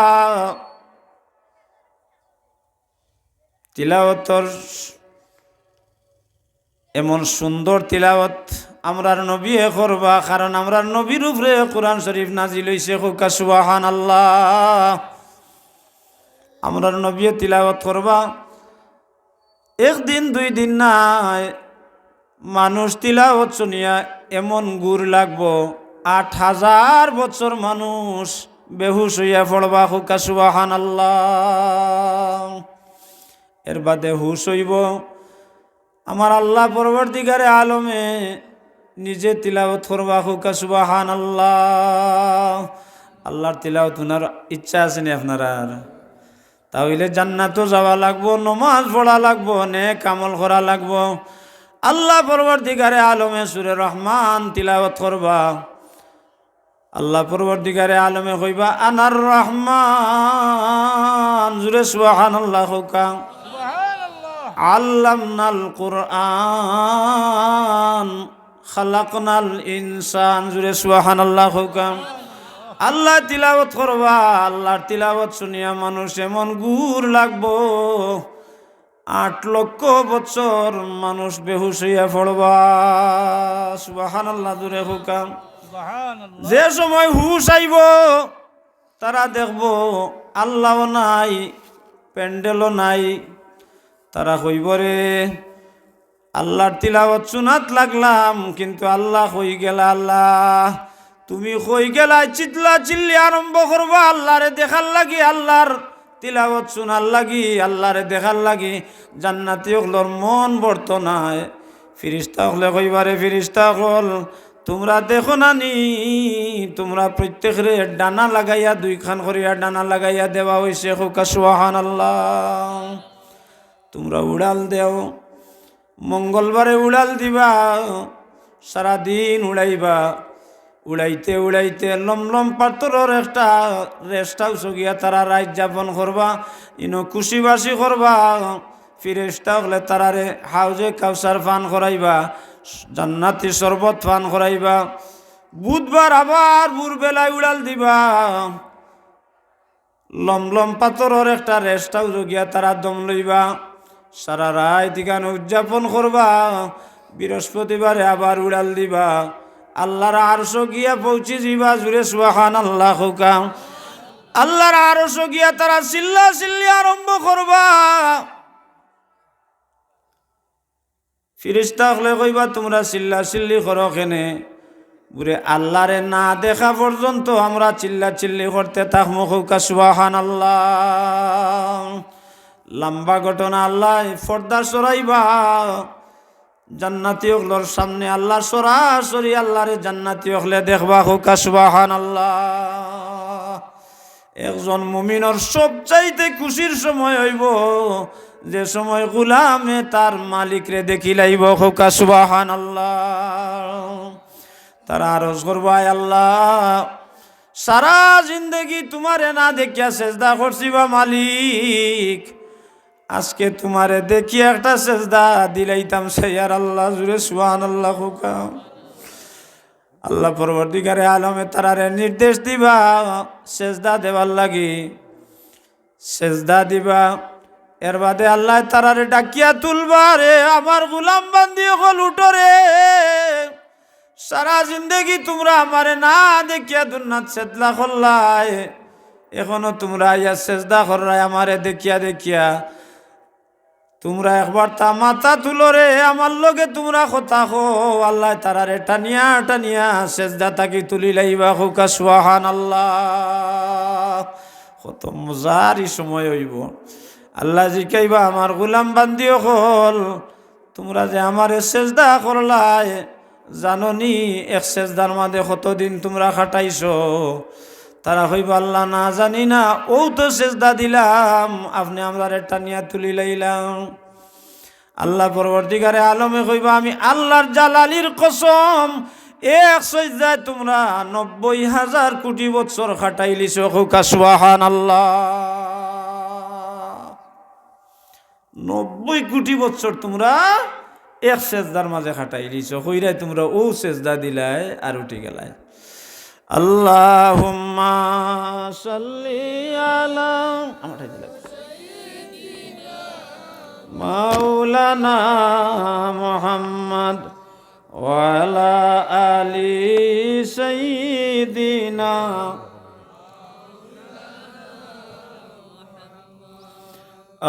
তিলাওয়াতর এমন সুন্দর তিলাওয়াত আমরার নবী করবা, কারণ আমরার নবীর উপরে কোরআন শরীফ নাজিল হইছে, হুকা সুবহানাল্লাহ। আমরার নবী তিলাওয়াত করবা, একদিন 2 দিন নাই, মানুষ তিলাওয়াত শুনিয়া এমন গুড় লাগবো 8000 বছর মানুষ বেহুশ হইয়া পড়বা, হুকা সুবহানাল্লাহ। এর বাদে হুশ হইব আমার আল্লাহ পরবর্তীকারে আলমে নিজে তিলাওয়াত করবা, হুকা সুবহানাল্লাহ। আল্লাহর তিলাওয়াত শোনার ইচ্ছা আছে নি আপনারা? তাহলে জান্নাতও যাওয়া লাগবো, নমাজ পড়া লাগবো, নেক আমল করা লাগবো। আল্লাহ পরবর্তীকারে আলমে সুরে রহমান তিলাওয়াত করবা। আল্লাহ পরবর্তীকারে আলমে কইবা আনার রহমান, জুরে সুবহানাল্লাহ হোকা। আল্লামনাল কুরআন খালাকনাল ইনসান, জুরে সুবহানাল্লাহ হোকা। আল্লাহ তিলাওয়াত করবা, আল্লাহর তিলাওয়াত শুনিয়া মানুষ এমন গুর লাগবো 8 লক্ষ বছর মানুষ বেহুশ হইয়া পড়বা। সুবহানাল্লাহ, জুরে হোকা। যে সময় হুশ আইব তারা দেখব আল্লাহও নাই, প্যান্ডেলও নাই। তারা কইব রে আল্লাহর তিলাওয়াত শুনাত লাগলাম, কিন্তু আল্লাহ কই গেলা। আল্লাহ তুমি কই গেলা, চিল্লা চিল্লি আরম্ভ করবা আল্লাহরে দেখার লাগি, আল্লাহর তিলাওয়াত শুনার লাগি, আল্লাহরে দেখার লাগি। জান্নাতি হকলর মন বর্ত নাই। ফিরিস্তা হলে কইবারে ফিরিস্তা হল তোমরা দেখো না নি, তোমরা প্রত্যেকরে ডানা লাগাইয়া 2 খান করিয়া ডানা লাগাইয়া দেওয়া হইছে। হুকা সুবহানাল্লাহ। তোমরা উড়াল দেও, মঙ্গলবারে উড়াল দিবা, সারাদিন উড়াইবা। উড়াইতে উড়াইতে লমলম পাথরের একটা রেস্ট হাউস গিয়া তারা রাত যাপন করবা, ইনো খুশিবাসি করবা। ফিরেস্তা হলে তারারে হাউজে কাউসার পান করাইবা, জান্নাতি শরবত পান করাইবা। বুধবার আবার ভোরবেলায় উড়াল দিবা, লমলম পাথরের একটা রেস্ট হাউস গিয়া তারা দম লইবা, সারা রাত গান উদযাপন করবা। বৃহস্পতিবারে আবার উড়াল দিবা, আল্লাহর আরশ গিয়া পৌঁছি যাবা। জুরে সুবহানাল্লাহ হোকা। আল্লাহর আরশ গিয়া তারা চিল্লা চিল্লি আরম্ভ করবা। ফিরিস্তা হলে কইবা তোমরা চিল্লা চিল্লি করো কেনে? বুড়ে আল্লাহরে না দেখা পর্যন্ত আমরা চিল্লা চিল্লি করতে থাকবো। হোকা সুবহানাল্লাহ। লম্বা ঘটনা। আল্লাহ পর্দা সরাইবা, জান্নাতি হকলর সামনে আল্লাহ সরাসরি আল্লাহরে জান্নাতি হকলে দেখবা। হোকা সুবহানাল্লাহ। একজন মুমিনের সবচাইতে খুশির সময় হইব যে সময় গোলামে তার মালিকরে দেখি লাইব। হোকা সুবহানাল্লাহ। তারা আরজ করবা, আল্লাহ সারা জিন্দগি তোমারে না দেখিয়া সেজদা করছি বা মালিক, আজকে তোমারে দেখিয়া একটা সেজদা দিলাইতাম সেয়ার। আল্লাহ, জুরে সুবহানাল্লাহ হোকা। আল্লাহ পরবর্তীকারে আলমে তারারে নির্দেশ দিবা সেজদা দেবার লাগি, সেজদা দিবা। এর বাদে আল্লাহ তারারে ডাকিয়া তুলবা, রে আমার গোলাম বান্দি হল উঠরে, সারা জিন্দগি তোমরা আমারে না দেখিয়া দুনিয়াত সেজদা করলাই, এখনো তোমরা ইয়া সেজদা করলাই আমারে দেখিয়া দেখিয়া। তোমরা একবার তা মাথা তুলো রে, আমার লগে তোমরা কথা হো। আল্লাহ তারারে টানিয়া টানিয়া সেজদা তাকে তুলি লাইবা। হুকা সুবহানাল্লাহ। কত মজার সময় হইব। আল্লাহ জিকাইবা, আমার গোলাম বান্দিও হল তোমরা যে আমার সেজদা করলাই, জানো নি এক সেজদার মাঝে কতদিন তোমরা খাটাইছো? তারা হইব আল্লাহ না জানি না, ও তো সেজদা দিলাম, আপনি আমরা টানিয়া তুলি লাইলাম। আল্লাহ পরবর্তীকারে আলমে কইবা, আমি আল্লাহর জালালির কসম এক সেজদায় তোমরা 90,000 কোটি বছর খাটাইলিছো। হুকা সুবহানাল্লাহ। 90 কোটি বছর তোমরা এক সেজদার মাঝে খাটাইলিছো। কইরাই তোমরা ও সেজদা দিলাই আর উঠে গেলাই। আল্লাহুম্মা সাল্লি আলা মাওলানা মুহাম্মদ ওয়া আলা আলি সাইয়্যিদিনা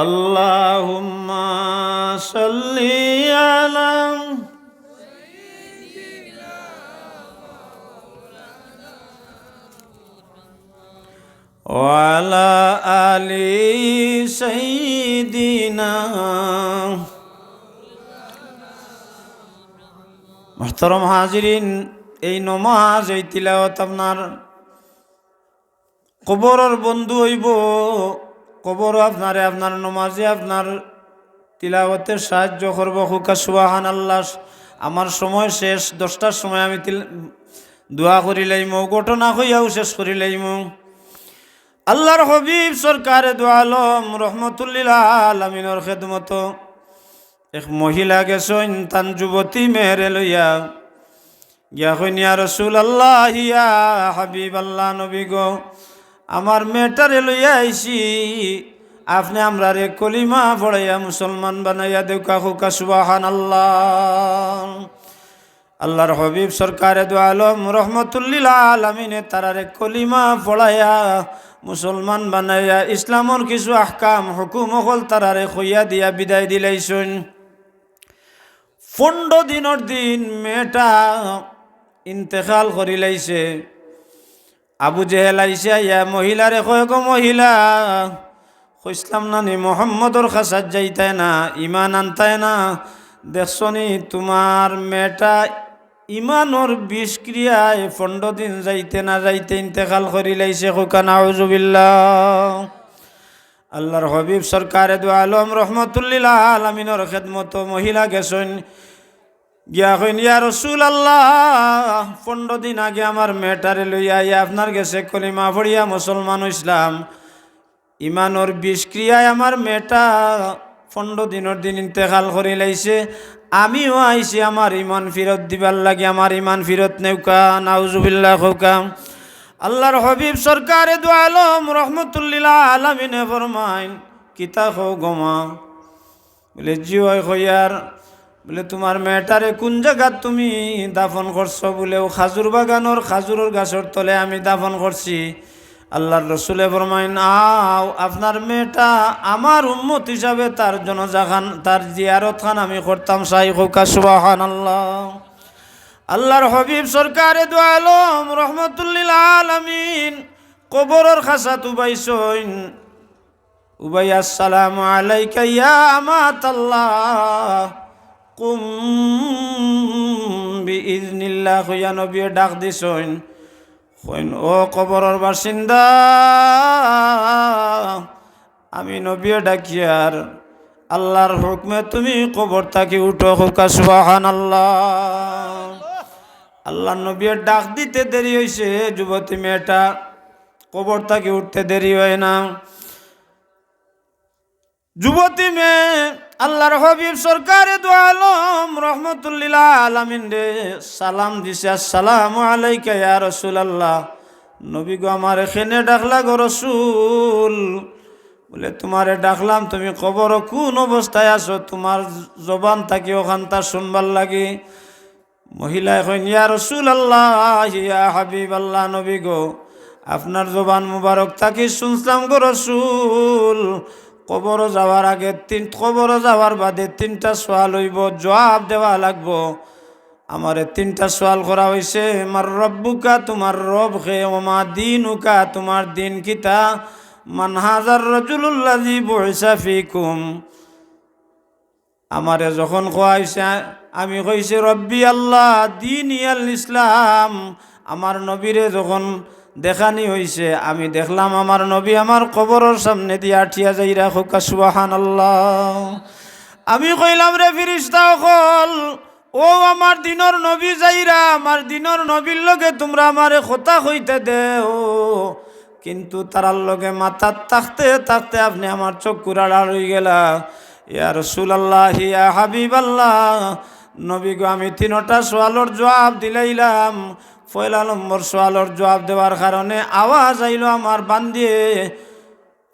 আল্লাহুম্মা সাল্লি আলা ওয়ালা আলি সাইয়্যিদিনা। মুহতারাম হাজিরিন, এই নমাজ, এই তিলাওয়াত আপনার কবরের বন্ধু হইব। কবর আপনারে আপনার নমাজে আপনার তিলাওয়াতে সাহায্য করব হুকা সুবহানাল্লাহ। আমার সময় শেষ, 10টার সময় আমি দোয়া করি লাইম, ঘটনা হইয়াও শেষ করি লাইম। আল্লাহর হবিব সরকারে দু আলম রহমতুল্লিল আলামিনের খেদমত এক মহিলা গেছেন তান যুবতী মেয়েরে লইয়া গিয়া কইন ইয়া রাসূলুল্লাহ ইয়া হাবিবাল্লাহ, নবী গো আমার মেয়েটারে লইয়া আইছি, আপনি আমরারে কলিমা পড়াইয়া মুসলমান বানাইয়া দেউকা হুকা সুবহানাল্লাহ। আল্লাহর হবিব সরকারে দু আলম রহমতুল্লিল আলামিনে তারারে কলিমা পড়াইয়া মুসলমান বানাইয়া ইসলামর কিছু আহকাম হুকুম হল তারারে খইয়া দিয়া বিদায় দিলাইছুন। 15 দিনের দিন মেয়েটা ইন্তেকাল করিলাইছে। আবু জেহেল আইসা ইয়া মহিলারে কয়, গো মহিলা, কইসলাম নানি মোহাম্মদর খাসাত যাইতায় না, ইমান আনতায় না, দেখছনি তোমার মেয়েটা ইমানোর বিষক্রিয়ায় 15 দিন যাইতে না যাইতে ইন্তেকাল করিলাইছে। হুকা নাউজুবিল্লাহ। আল্লাহর হবিব সরকারে দু আলম রহমতুল্লিল আলামিনের খেদমত মহিলা গেছেন গিয়া কইন ইয়া রাসূলুল্লাহ, 15 দিন আগে আমার মেয়েটারে লইয়া ইয়া আপনার গেছে কলিমা পড়িয়া মুসলমান ইসলাম, ইমানোর বিষক্রিয়ায় আমার মেয়েটা 15 দিনের দিন ইন্তেকাল করিলাইছে। আমিও আইছি আমার ইমান ফিরত দিবার লাগে, আমার ইমান ফিরত নেউকা নাউজুবিল্লাহ হুকা। আল্লাহর হবিব সরকারে দু আলম রহমতুল্লিল আলামিনে ফরমাইন, কিতা হো গোমা? বলে জি হয় হইয়ার। বলে তোমার মেয়েটারে কোন জায়গা তুমি দাফন করছো? বলে ও খাজুর বাগানোর খাজুরের গাছের তলে আমি দাফন করছি। আল্লাহর রসুলে ফরমাইন, আও আপনার মেয়েটা আমার উম্মত হিসাবে তার জনজাখান তার জিয়ারত খান আমি করতাম সাই হুকা সুবহানাল্লাহ। আল্লাহর হবিব সরকারে দু আলম রহমতুল্লিল আলামিন কবরের খাসাত উবাইছইন, উবাই আসসালামু আলাইকা ইয়া আমাতাল্লাহ কুম বিইজনিল্লাহ হইয়া নবী ডাক দিছইন। কইন, ও কবরের বাসিন্দা, আমি নবী ডাকিয়ার আল্লাহর হুকমে তুমি কবর থাকি উঠো হুকা সুবহানাল্লাহ। আল্লাহ নবীর ডাক দিতে দেরি হয়েছে, যুবতী মেয়েটা কবর থাকি উঠতে দেরি হয় না। যুবতী মেয়ে আল্লাহর হবিব সরকারে দু আলম রহমতুল্লিল আলামিন রে সালাম দিছে, আসসালামু আলাইকা ইয়া রাসূলুল্লাহ। নবী গো আমার এখানে ডাকলা গো রাসূল। বলে তোমারে ডাকলাম, তুমি কবর কোন অবস্থায় আছো? তোমার জবান থাকি ওখানটা শুনবার লাগে। মহিলায় কইন, ইয়া রাসূলুল্লাহ ইয়া হাবিবাল্লাহ, নবী গো আপনার জবান মুবারক থাকি শুনলাম গো রাসূল, কবর যাওয়ার আগে কবর যাওয়ার বাদে 3টা সওয়াল হইব, জবাব দেওয়া লাগবো। আমারে 3টা সওয়াল করা হয়েছে, মার রব্বুকা তোমার রব কে, ওমা দিনুকা তোমার দিন কিতা, মান হাজার রাজুলুল্লাযী বুইসা ফিকুম। আমারে যখন কোয়া হয়েছে আমি কইছি রব্বি আল্লাহ দিন ইয়াল ইসলাম। আমার নবীরে যখন দেখানি হইছে আমি দেখলাম আমার নবী আমার কবরের সামনে দিয়ে আঠিয়া যাইরা হুকা সুবহানাল্লাহ। আমি কইলাম, রে ফেরেশতা সকল, ও আমার দিনের নবী যাইরা আমার দিনের নবীর লগে তোমরা আমারে কথা কইতে দেও, কিন্তু তারার লগে মাথা থাকতে থাকতে আপনি আমার চক্ষুর আড়াল হয়ে গেলা। ইয়া রাসূলুল্লাহ ইয়া হাবিবাল্লাহ, নবী গো আমি 3টা সওয়ালের জবাব দিলাইলাম। পয়লা নম্বর সওয়ালের জবাব দেওয়ার কারণে আওয়াজ আইলো আমার বান্দিয়ে।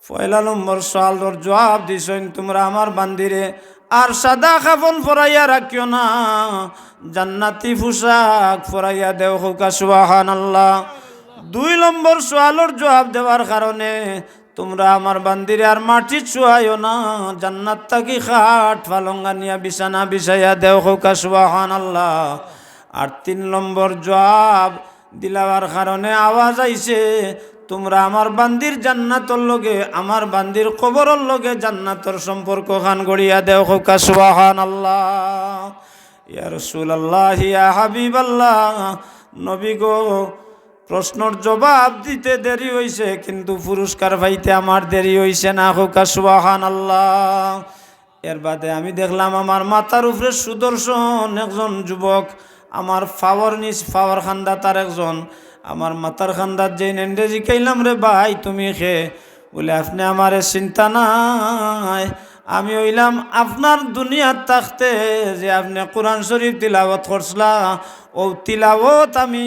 পয়লা নম্বর সওয়ালের জবাব দিছেন তোমরা আমার বান্দিরে আর সাদা কাফন পরাইয়া রাখিও না, জান্নাতি পোশাক পরাইয়া দেও হুকা সুবহানাল্লাহ। 2 নম্বর সওয়ালের জবাব দেওয়ার কারণে তোমরা আমার বান্দিরে আর মাটি ছুঁয়াইও না, জান্নাত থাকি খাট পালঙ্গা নিয়া বিছানা বিছাইয়া দেও হুকা সুবহানাল্লাহ। আর 3 নম্বর জবাব দিলার কারণে আওয়াজ আইছে তোমরা আমার বান্দির জান্নাতর লগে আমার বান্দির কবরের লগে জান্নাতর সম্পর্ক খান গড়িয়া দেও হুকা সুবহানাল্লাহ। ইয়া রাসূলুল্লাহ ইয়া হাবিবাল্লাহ, নবী গো প্রশ্নর জবাব দিতে দেরি হইছে কিন্তু পুরস্কার পাইতে আমার দেরি হইছে না হুকা সুবহানাল্লাহ। এর বাদে আমি দেখলাম আমার মাথার উপরে সুদর্শন একজন যুবক, আমার ফাওয়ার খান্দা তার একজন, আমার মাথার খান্দার যে নেন্ডেজি খাইলাম রে ভাই তুমি খে, বলে আপনি আমারে চিন্তা নাই, আমি হইলাম আপনার দুনিয়ার থাকতে যে আপনি কোরআন শরীফ তিলাওয়াত করছলা, ও তিলাওয়াত আমি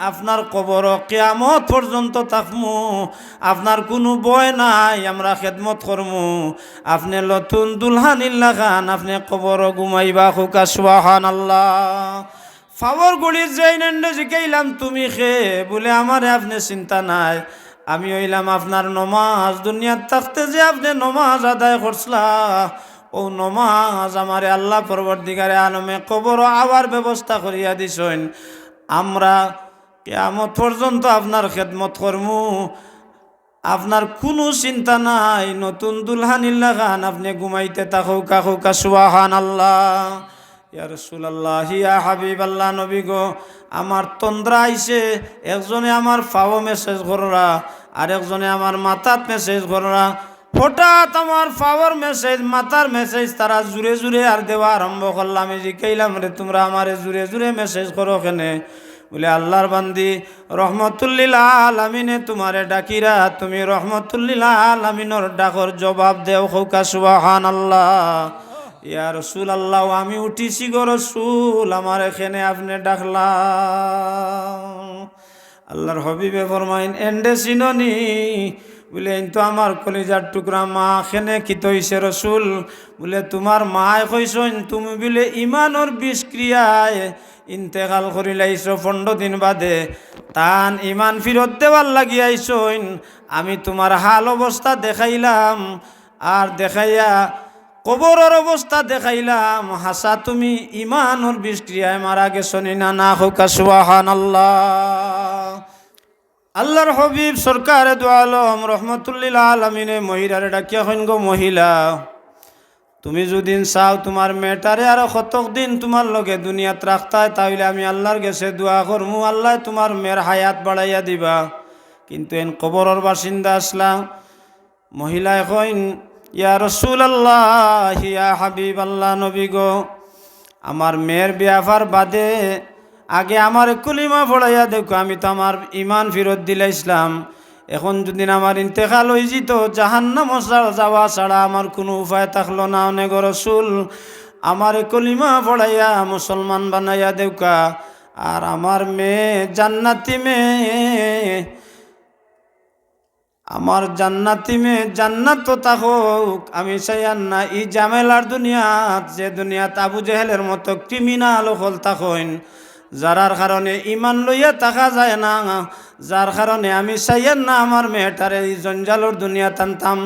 আপনার কবর কিয়ামত পর্যন্ত থাকমু, আপনার কোনো ভয় নাই, আমরা খেদমত করমু, আপনি নতুন দুলহানিল্লা খান, আপনি কবর ঘুমাইবা খুকা সুবহানাল্লাহ। ফাওয়ার গুলির যেই নেন্ডে জিকাইলাম তুমি খে, বলে আমারে আপনি চিন্তা নাই, আমি হইলাম আপনার নমাজ দুনিয়ার থাকতে যে আপনি নমাজ আদায় করছলা, ও নমাজ আমারে আল্লাহ পরবর্তীকারে আলমে কবর আবার ব্যবস্থা করিয়া দিছেন, আমরা কিয়ামত পর্যন্ত আপনার খেদমত করমু, আপনার কোনো চিন্তা নাই, নতুন দুলহানিল্লা খান, আপনি ঘুমাইতে থাকুক কাকুকা সুবহানাল্লাহ। ইয়া রাসূলুল্লাহ ইয়া হাবিবাল্লাহ, নবী গো আমার তন্দ্রা আইছে, একজনে আমার ফাও মেসেজ কররা, আর একজনে আমার মাথাত মেসেজ কররা, হঠাৎ আমার ফাওয়ার মেসেজ মাথার মেসেজ তারা জুড়ে জুড়ে আর দেওয়া আরম্ভ করলাম। আমি জিকাইলাম রে তোমরা আমারে জুড়ে জুড়ে মেসেজ করো কেনে, বলে আল্লাহর বান্দি রহমতুল্লিল আলামিনে তোমারে ডাকিরা, তুমি রহমতুল্লিল আলামিনের ডাকর জবাব দেও খৌকা সুবহানাল্লাহ। ইয়া রাসূলুল্লাহ আমি উঠিছি গো রাসূল, আমার এখানে আপনি ডাকলাম। আল্লাহর হবিবে ফরমাইন এন্ডে চিননি, বলে এই তো আমার কলিজার টুকরা মা, খেনে কি তৈছে রসুল, বলে তোমার মায় কইসন তুমি বলে ইমানোর বিষক্রিয়ায় ইন্তেকাল করিলাইছ 15 দিন বাদে, তান ইমান ফিরত দেওয়ার লাগিয়াইছইন, আমি তোমার হাল অবস্থা দেখাইলাম, আর দেখাইয়া কবরের অবস্থা দেখাইলাম, হাসা তুমি ইমানোর বিষক্রিয়ায় মারা গেছনি না না হোকা সুবহানাল্লাহ। আল্লাহর হবিব সরকারে দু আলম রহমতুল্লিল আলমিনে মহিলারে ডাকিয়া হইন গো মহিলা, তুমি যদি চাও তোমার মেয়েটারে আরো কতক দিন তোমার লগে দুনিয়াত রাখতায়, তাহলে আমি আল্লাহর কাছে দোয়া করমু, আল্লাহ তোমার মেয়ের হায়াত বাড়াইয়া দিবা, কিন্তু এন কবরের বাসিন্দা আসলা। মহিলায় কইন ইয়া রাসূলুল্লাহ ইয়া হাবিবাল্লাহ, নবী গো আমার মেয়ের বিয়াফার বাদে আগে আমার কলিমা পড়াইয়া দেখো, আমি তো আমার ইমান ফিরত দিলাইছিলাম, এখন যদি আমার ইন্তেকাল হয়ে যেত জাহান্নাম যাওয়া ছাড়া আমার কোনো উপায় থাকলো না, অনেক রাসূল আমার কলিমা পড়াইয়া মুসলমান বানাইয়া দেউকা, আর আমার মেয়ে জান্নাতি মেয়ে, আমার জান্নাতি মেয়ে জান্নাত থাকুক, আমি চাইয়ান না ই জামেলার দুনিয়াত, যে দুনিয়াত আবু জেহেলের মতো ক্রিমিনাল হল থাকুন, যারার কারণে ইমান লইয়া থাকা যায় না, যার কারণে আমি চাইয়ান না আমার মেয়েটারে এই জঞ্জালর দুনিয়া টানতাম,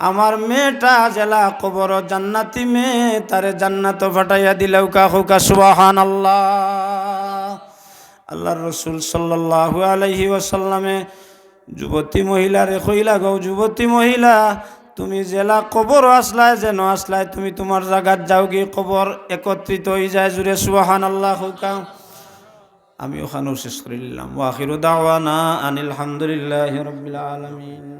আমার মেয়েটা জেলা কবর জান্নাতি মেয়ে, তারে জান্নাত ফাটাইয়া দিলেও কাহুকা সুবহানাল্লাহ। আল্লাহর রাসূল সাল্লাল্লাহু আলাইহি ওয়াসাল্লামে যুবতী মহিলারে কইলা গো যুবতী মহিলা, তুমি জেলা কবর আসলায় যেন আসলায়, তুমি তোমার জায়গাত যাও গিয়ে কবর একত্রিত হয়ে যায়, জুড়ে সুবহানাল্লাহ হুকা। আমি ওখানেও শেষ করে নিলাম। ওয়া আখিরু দাওয়ানা আনিল হামদুলিল্লাহি রাব্বিল আলামিন।